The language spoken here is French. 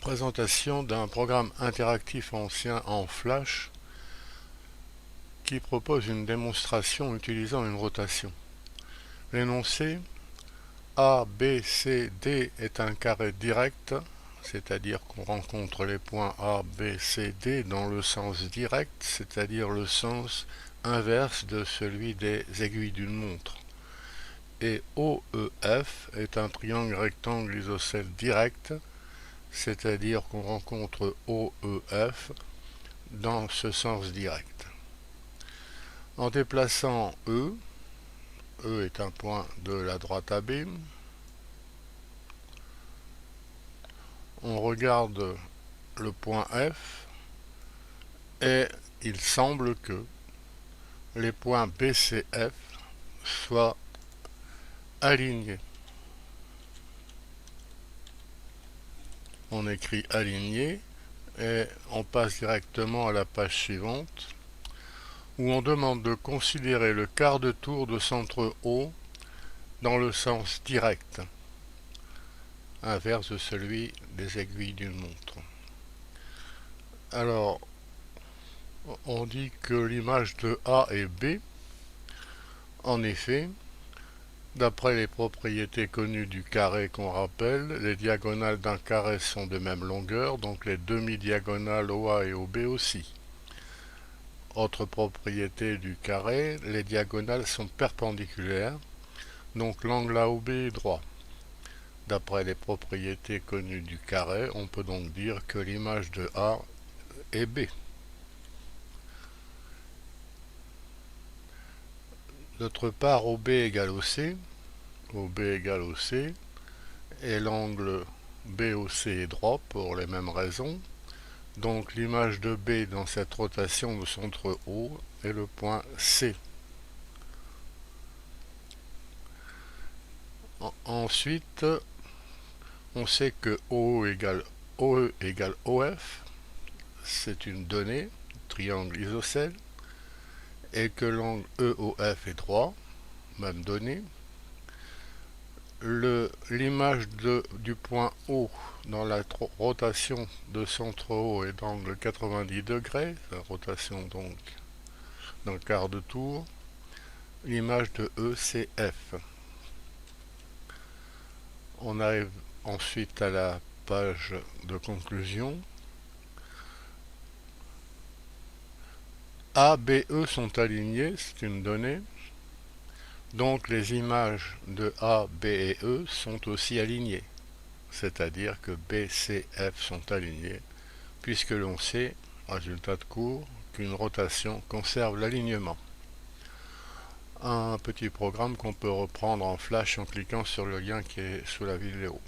Présentation d'un programme interactif ancien en Flash qui propose une démonstration utilisant une rotation. L'énoncé A, B, C, D est un carré direct, c'est-à-dire qu'on rencontre les points A, B, C, D dans le sens direct, c'est-à-dire le sens inverse de celui des aiguilles d'une montre. Et OEF est un triangle rectangle isocèle direct, c'est-à-dire qu'on rencontre OEF dans ce sens direct. En déplaçant E est un point de la droite AB, on regarde le point F et il semble que les points BCF soient alignés. On écrit aligné et on passe directement à la page suivante où on demande de considérer le quart de tour de centre O dans le sens direct, inverse de celui des aiguilles d'une montre. Alors, on dit que l'image de A est B. En effet, d'après les propriétés connues du carré qu'on rappelle, les diagonales d'un carré sont de même longueur, donc les demi-diagonales OA et OB aussi. Autre propriété du carré, les diagonales sont perpendiculaires, donc l'angle AOB est droit. D'après les propriétés connues du carré, on peut donc dire que l'image de A est B. D'autre part, OB égale OC, OB égale OC, et l'angle BOC est droit pour les mêmes raisons. Donc l'image de B dans cette rotation de centre O est le point C. Ensuite, on sait que OE égale OF, c'est une donnée, triangle isocèle, et que l'angle EOF est droit, même donnée. L'image du point O dans la rotation de centre O est d'angle 90 degrés, la rotation donc d'un quart de tour. L'image de E c'est F. On arrive ensuite à la page de conclusion. A, B, E sont alignés, c'est une donnée. Donc les images de A, B et E sont aussi alignées. C'est-à-dire que B, C, F sont alignés, puisque l'on sait, résultat de cours, qu'une rotation conserve l'alignement. Un petit programme qu'on peut reprendre en Flash en cliquant sur le lien qui est sous la vidéo.